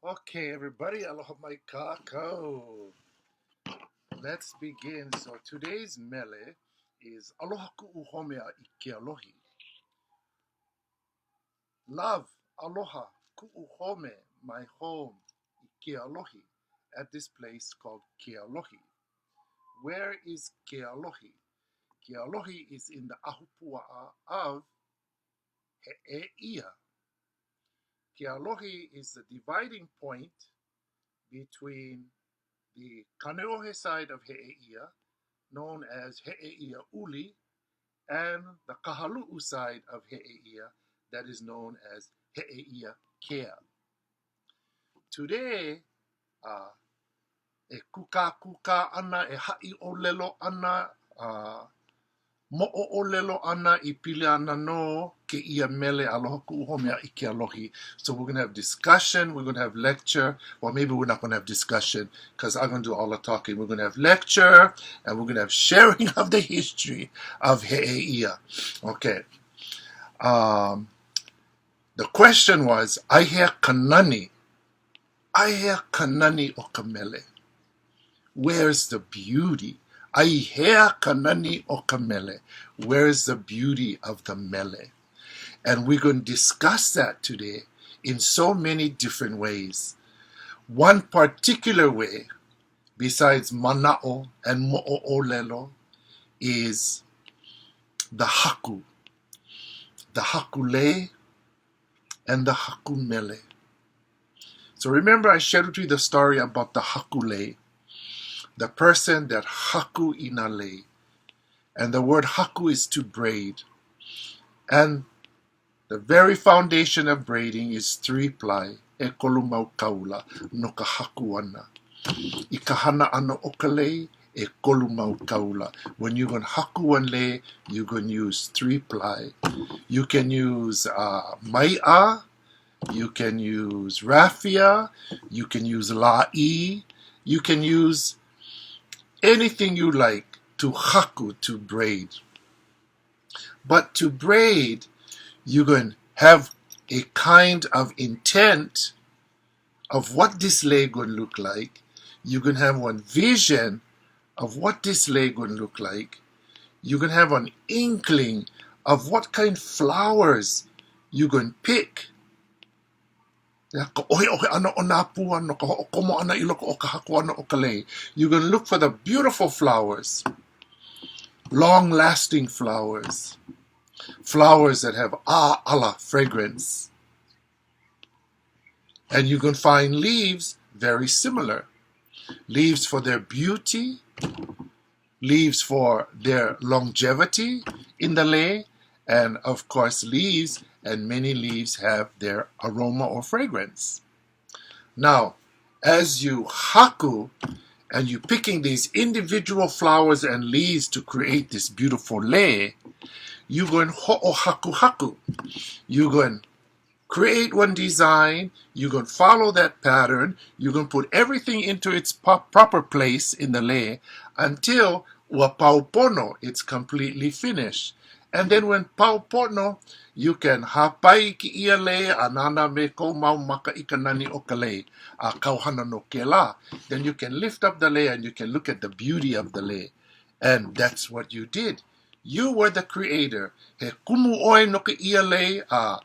Okay, everybody, aloha mai kākou. Let's begin. So today's mele is Aloha KuʻU homea I KeʻAlohi. Love, aloha, ku'u home, my home, I KeʻAlohi, at this place called KeʻAlohi. Where is KeʻAlohi? KeʻAlohi is in the ahupua'a of He'eia. KeʻAlohi is the dividing point between the Kaneohe side of He'eia, known as He'eia Uli, and the Kahalu'u side of He'eia, that is known as He'eia Kea. Today, e kuka ana, e ha'i o lelo ana, mo'o o lelo ana I pili ana no ke ia mele aloha ku'u homea I KeʻAlohi. So we're going to have discussion, we're going to have lecture, or maybe we're not going to have discussion because I'm going to do all the talking. We're going to have lecture and we're going to have sharing of the history of He'eia. Okay. The question was, Aihe kanani o ka mele. Where's the beauty? Aihe kanani o ka mele. Where's the beauty of the mele? And we're going to discuss that today in so many different ways. One particular way, besides mana'o and mo'olelo, is the haku. The hakule and the hakumele. So remember I shared with you the story about the hakule, the person that haku inale. And the word haku is to braid. And the very foundation of braiding is 3-ply. E kolumau kaula no ka haku ana. I ka hana ana o ka lei, e kolumau kaula. When you're going to haku one lei, you're going to use 3-ply. You can use mai'a, you can use raffia, you can use la'i, you can use anything you like to haku, to braid. But to braid, you're going to have a kind of intent of what this lei going to look like. You're going to have one vision of what this lei going to look like. You're going to have an inkling of what kind of flowers you're going to pick. You're going to look for the beautiful flowers, long-lasting flowers, flowers that have ala fragrance. And you can find leaves very similar. Leaves for their beauty, leaves for their longevity in the lei, and of course leaves, and many leaves have their aroma or fragrance. Now, as you haku, and you're picking these individual flowers and leaves to create this beautiful lei, you're going ho'o haku. You're going to create one design, you're going to follow that pattern, you're going to put everything into its proper place in the lei until ua paupono, it's completely finished. And then when paupono, you can hapai ki ia lei anana me kou mau maka I ka nani o ka lei, a kauhana no ke la. Then you can lift up the lei and you can look at the beauty of the lei. And that's what you did. You were the creator. He kumu oi no ka ia lei a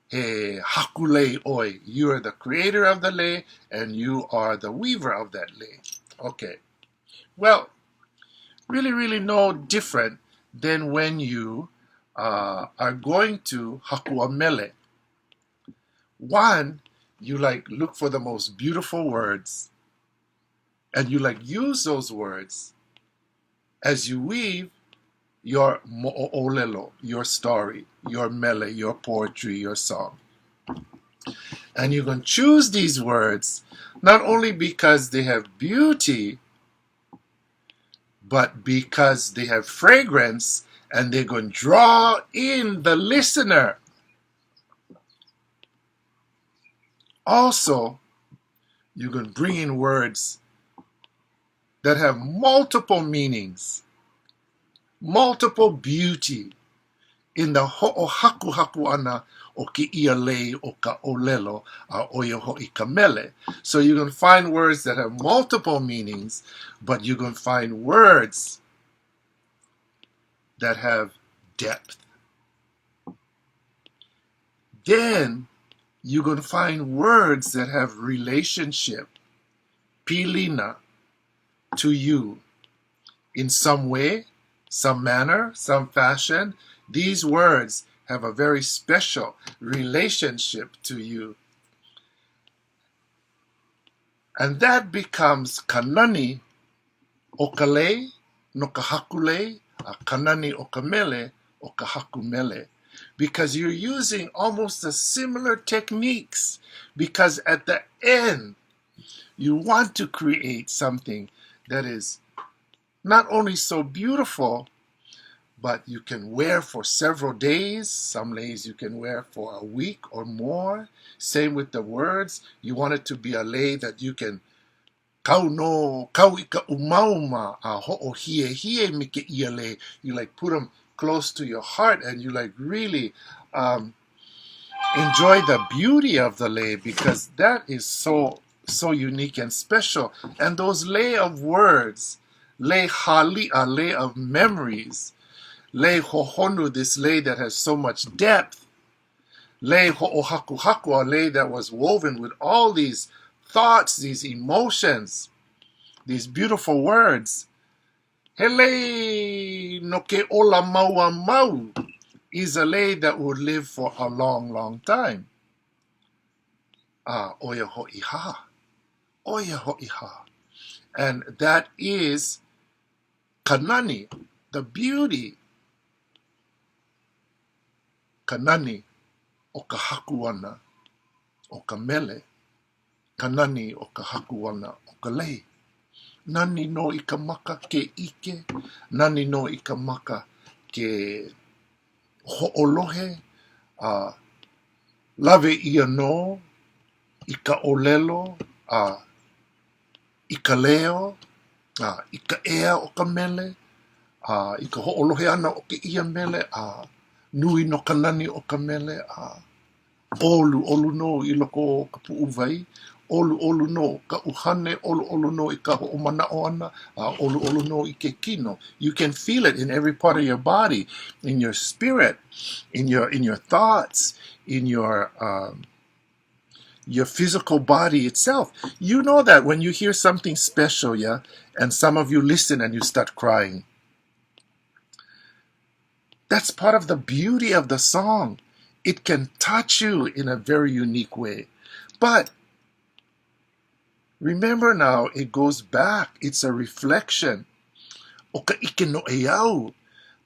he hakulei oi. You are the creator of the lei and you are the weaver of that lei. Okay. Well, really no different than when you are going to hakua mele. One, you look for the most beautiful words and you use those words as you weave your mo'olelo, your story, your mele, your poetry, your song. And you're going to choose these words not only because they have beauty, but because they have fragrance and they're going to draw in the listener. Also, you're going to bring in words that have multiple meanings, multiple beauty, in the ho'ohaku ana o ke ia lei o ka olelo a ʻOIA ho'i ka mele. So you're going to find words that have multiple meanings, but you're going to find words that have depth. Then you're going to find words that have relationship, pilina, to you in some way, some manner, some fashion. These words have a very special relationship to you. And that becomes kanani o ka lei no ka haku lei, a kanani o ka mele o ka haku mele. Because you're using almost the similar techniques, because at the end you want to create something that is not only so beautiful, but you can wear for several days. Some leis you can wear for a week or more. Same with the words. You want it to be a lei that you can kau no, kau ika umauma, a ho'o hie mi ke ia lei. You like put them close to your heart and you like really enjoy the beauty of the lei, because that is so unique and special. And those lei of words, lei hali'a, lei of memories, lei hohonu, this lei that has so much depth, lei ho'ohaku, a lei that was woven with all these thoughts, these emotions, these beautiful words. Hele no ke ola maua mau is a lei that would live for a long, long time. ʻOIA ho'iha, ʻOIA ho'iha. And that is kanani, the beauty. Kanani o ka haku ana o ka mele. Kanani o ka haku ana o ka lei. Nani no i ka maka ke ike. Nani no i ka maka ke ho'olohe. Lave ia no i ka olelo. I ka leo. I ka ea o ka mele. I ka ho'olohe ana o ke ia mele. Nui no ka nani o ka mele. Olu no i loko o ka pu'uwai. Olu no ka uhane. Olu no i ka ho'omana'o ana. Olu no i ke kino. You can feel it in every part of your body, in your spirit, in your thoughts, in your physical body itself. You know that when you hear something special, yeah, and some of you listen and you start crying. That's part of the beauty of the song. It can touch you in a very unique way. But remember now, it goes back. It's a reflection. O ka ike no eau,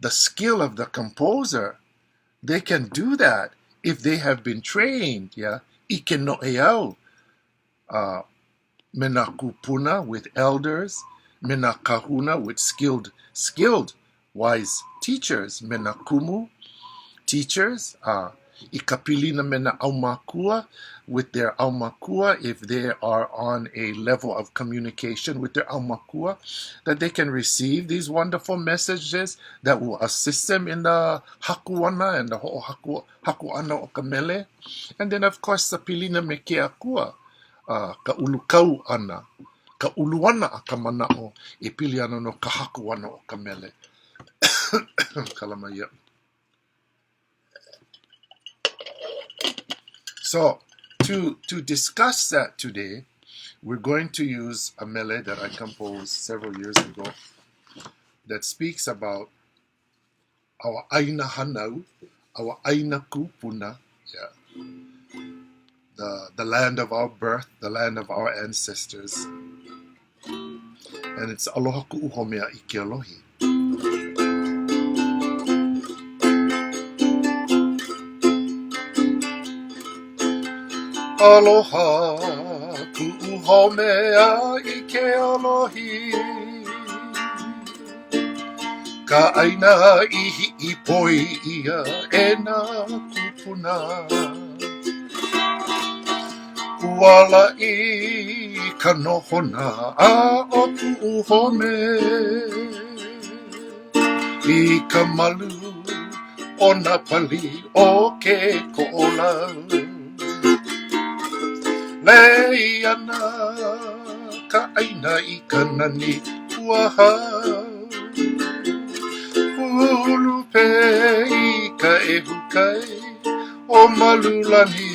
the skill of the composer. They can do that if they have been trained, yeah. Ike no eau. Mena kupuna with elders. Mena kahuna with skilled, wise teachers. Mena kumu, teachers. Ikapilina mena aumakua, with their aumakua, if they are on a level of communication with their aumakua, that they can receive these wonderful messages that will assist them in the hakuana and the hakuana o ka mele. And then of course the pilina me ke akua, ka ulukau ana, ka uluana a ka mana'o, e pili ana no ka hakuana o ka mele. Kalamaya. So, to discuss that today, we're going to use a mele that I composed several years ago that speaks about our aina hanau, our aina kupuna, yeah, the land of our birth, the land of our ancestors. And it's Aloha KuʻU homea i KeʻAlohi. Aloha KuʻU homea i KeʻAlohi. Ka aina ihi i poi ia e nā kupuna. Kuala i ka nohona a o KuʻU home. I ka malu ona pali o ke ko'ola. Leana ka aina I ka nani puaha. Ulu pe I ka ehukai o malulani.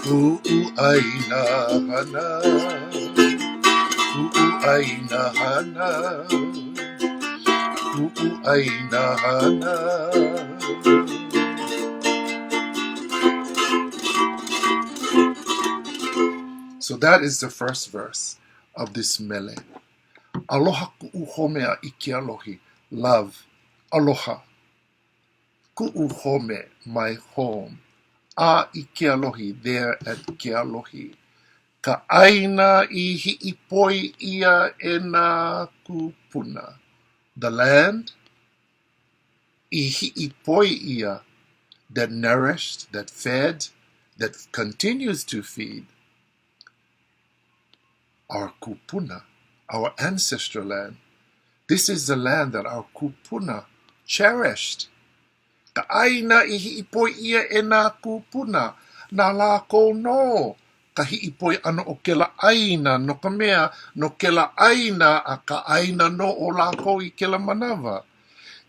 Ku'u aina hana. Ku'u aina hana. Ku'u aina hana. So that is the first verse of this mele. Aloha ku'u home a KeʻAlohi. Love. Aloha. Ku'u home, my home. A KeʻAlohi, there at KeʻAlohi. Ka aina I hi'ipoi ia e nā kupuna. The land, I hi'ipoi ia, that nourished, that fed, that continues to feed our kupuna, our ancestral land. This is the land that our kupuna cherished. Ka aina I hi'ipoi ia e nā kupuna, nā lākou no. Ka hi'ipoi ana o kela aina, no ka mea, no kela aina a ka aina no o lākou I kela manawa.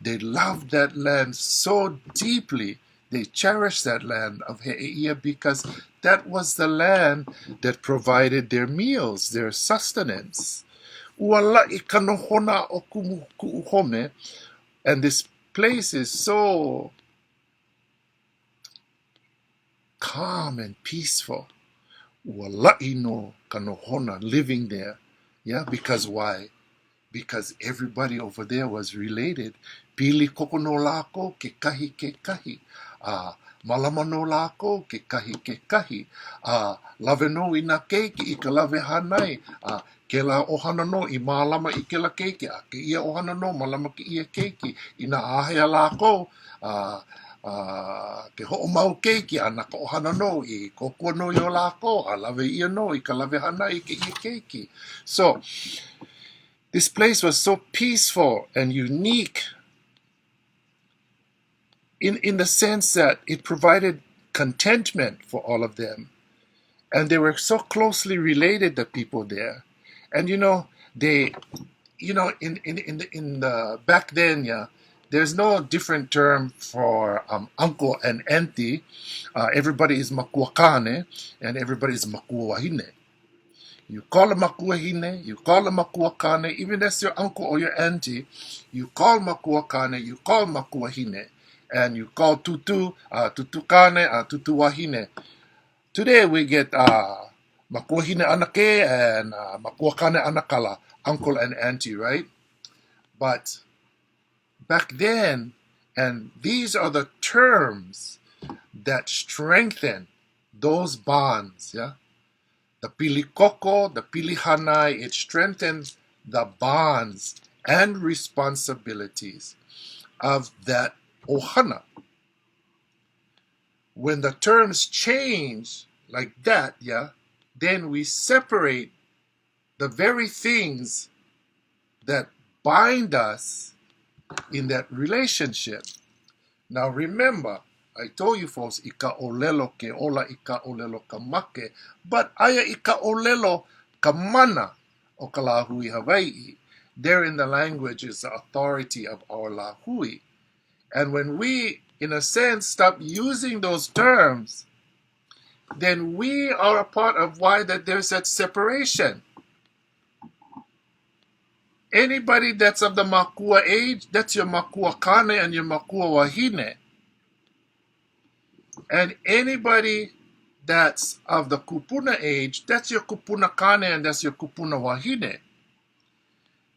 They loved that land so deeply. They cherished that land of He'eia because that was the land that provided their meals, their sustenance. Uala'i ka nohona o ku'u home, and this place is so calm and peaceful. Uala'i no ka nohona, living there. Yeah, because why? Because everybody over there was related. Pili koko no lako ke kahi. Malama no lako ke kahi. Lave no I na keiki I ka lave hanai. Ke la ohana no I malama I ke la keiki. Ke ia ohana no malama ke ia keiki. I na ahea lako. Ke ho'o mau keiki ana ka ohana no I kokua no yo lako. Lave ia no I ka lave hanai ke ia keiki. So, this place was so peaceful and unique in the sense that it provided contentment for all of them. And they were so closely related, the people there. And in the back then, yeah, there's no different term for uncle and auntie. Everybody is makuakane and everybody is makuahine. You call a makuahine, you call a makuakane, even if that's your uncle or your auntie, you call makuakane, you call makuahine, and you call tutu, tutukane, tutuwahine. Today we get makuahine anake and makuakane anakala, uncle and auntie, right? But back then, and these are the terms that strengthen those bonds, yeah? The pilikoko, the pilihanai, it strengthens the bonds and responsibilities of that ohana. When the terms change like that, yeah, then we separate the very things that bind us in that relationship. Now remember, I told you folks, ika olelo ke ola, ika olelo ka make, but aya ika olelo ka mana o ka lahui Hawaii. There in the language is the authority of our lahui. And when we, in a sense, stop using those terms, then we are a part of why that there's that separation. Anybody that's of the makua age, that's your makua kane and your makua wahine. And anybody that's of the kupuna age, that's your kupuna kane and that's your kupuna wahine.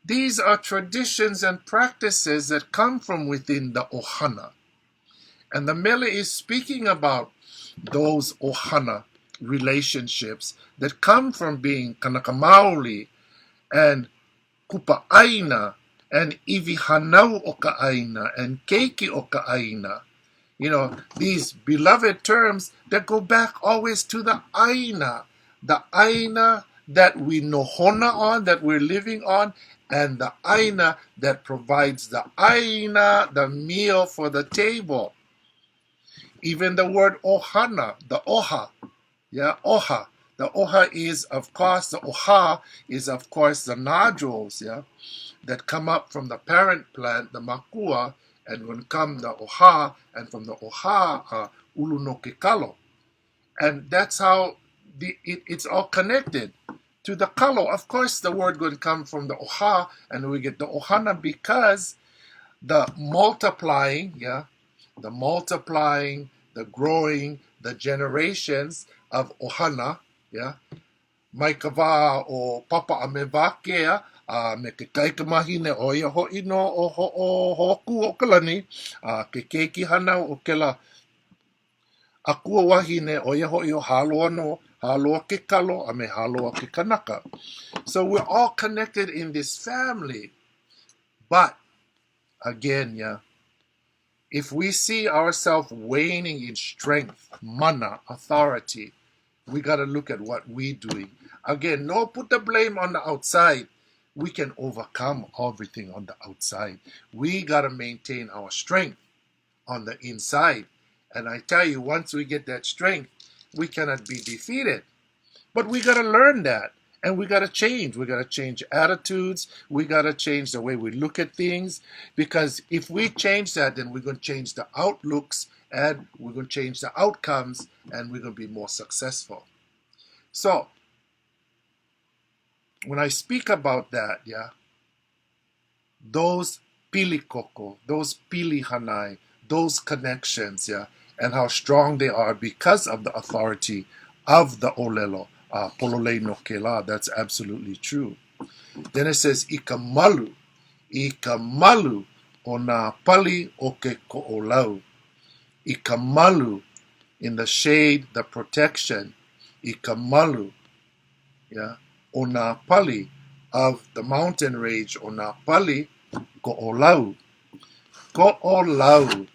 These are traditions and practices that come from within the ohana. And the mele is speaking about those ohana relationships that come from being kanakamaoli and kupa'aina and iwihanau o ka aina and keiki o ka aina. These beloved terms that go back always to the aina that we nohona on, that we're living on, and the aina that provides the aina, the meal for the table. Even the word ohana, the oha, yeah, oha. The oha is, of course, the oha is, of course, the nodules, yeah, that come up from the parent plant, the makua, and when come the oha, and from the oha, ulu no kekalo. And that's how it's all connected to the kalo. Of course, the word would come from the oha, and we get the ohana because the multiplying, yeah, the multiplying, the growing, the generations of ohana, yeah, mai ka wā o papa a me wākea, me ke kaikamahine ʻOIA hoʻi no o KuʻUokalani, ke keiki hana o ke la akua wahine ʻOIA hoʻi o haloa no, haloa ke kalo, a me haloa ke kanaka. So we're all connected in this family. But, again, yeah, if we see ourselves waning in strength, mana, authority, we got to look at what we're doing. Again, no put the blame on the outside. We can overcome everything on the outside. We got to maintain our strength on the inside. And I tell you, once we get that strength, we cannot be defeated. But we got to learn that. And we got to change. We got to change attitudes. We got to change the way we look at things. Because if we change that, then we're going to change the outlooks and we're going to change the outcomes and we're going to be more successful. So, when I speak about that, yeah, those pilikoko, those pilihanai, those connections, yeah, and how strong they are because of the authority of the olelo, pololei no kela, that's absolutely true. Then it says, ika malu o nā pali o ke ko'olau. Ika malu, in the shade, the protection, ika malu, yeah, o nā pali of the mountain range, o nā pali ko'olau. Ko'olau.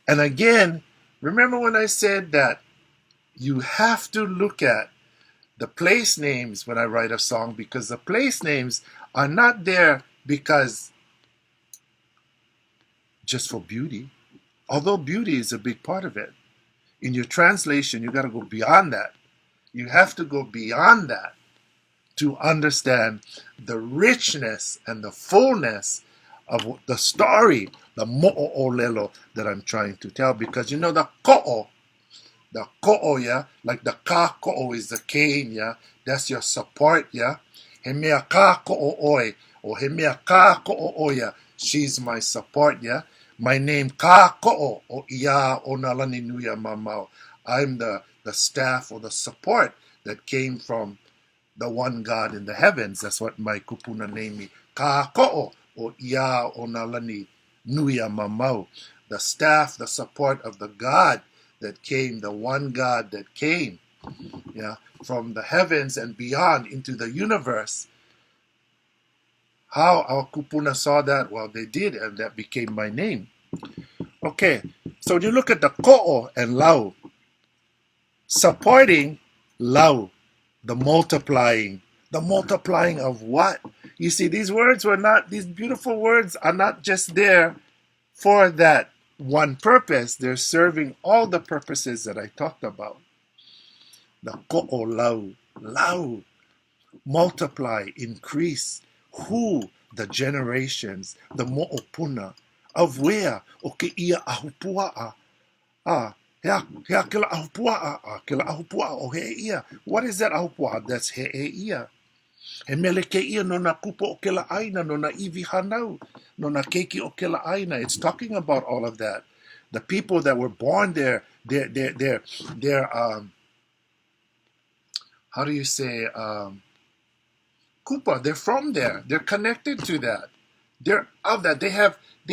And again, remember when I said that you have to look at the place names when I write a song, because the place names are not there because just for beauty, although beauty is a big part of it. In your translation, you got to go beyond that. You have to go beyond that to understand the richness and the fullness of the story, the mo'olelo that I'm trying to tell. Because you know the ko'o, yeah, like the ka ko'o is the cane, yeah, that's your support, yeah. He mea ka ko'o oi, or he mea ka ko'o oia, she's my support, yeah. My name ka ko'o o ia o nalani nuia mamau. I'm the staff or the support that came from the one God in the heavens. That's what my kupuna named me. Ka ko'o o ia o nalani nuia mamau. The staff, the support of the God that came, the one God that came, yeah, from the heavens and beyond into the universe. How our kupuna saw that? Well, they did, and that became my name. Okay, so you look at the ko'o and lau, supporting lau, the multiplying of what? You see, these beautiful words are not just there for that one purpose. They're serving all the purposes that I talked about. The ko'o lau, multiply, increase. Who? The generations, the mo'opuna. Of where? O ke ia ahupua'a. Hea ke la ahupua'a. Ke la ahupua'a o he ia. What is that ahupua'a? That's he ia. He mele ke ia no na kupo o ke la aina, no na iwi hanau, no na keiki o ke la aina. It's talking about all of that. The people that were born there, they're how do you say, kupa, they're from there. They're connected to that. They're of that. They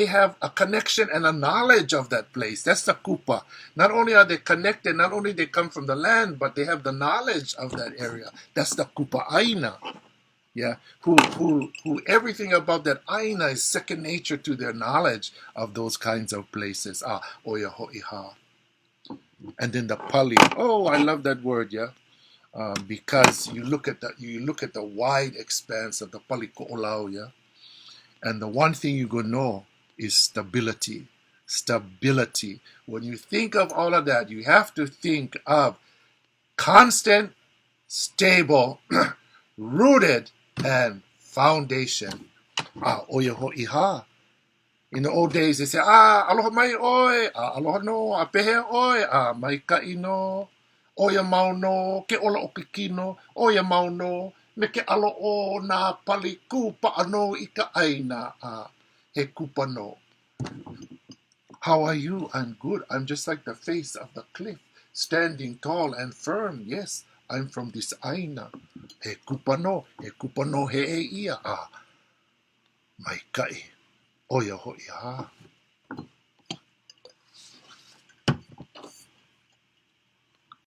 have a connection and a knowledge of that place. That's the kupa. Not only are they connected, not only they come from the land, but they have the knowledge of that area. That's the kupa aina. Yeah, who everything about that aina is second nature to their knowledge of those kinds of places. Oia ho'iha. And then the pali. Oh, I love that word, yeah. because you look at the wide expanse of the Paliko'olau, and the one thing you're going to know is stability. Stability. When you think of all of that, you have to think of constant, stable, rooted, and foundation. Oia ho'i ha. In the old days, they say, aloha mai oi, aloha no, pehe oi, mai ka'i no, oia mau no, ke ola o ke kino, oia mau no, me ke alo o na pali kupa ano i ka aina, he kupa no. How are you? I'm good. I'm just like the face of the cliff, standing tall and firm. Yes, I'm from this aina. He kupa no he e ia, mai ka'i, oia ho'i ha.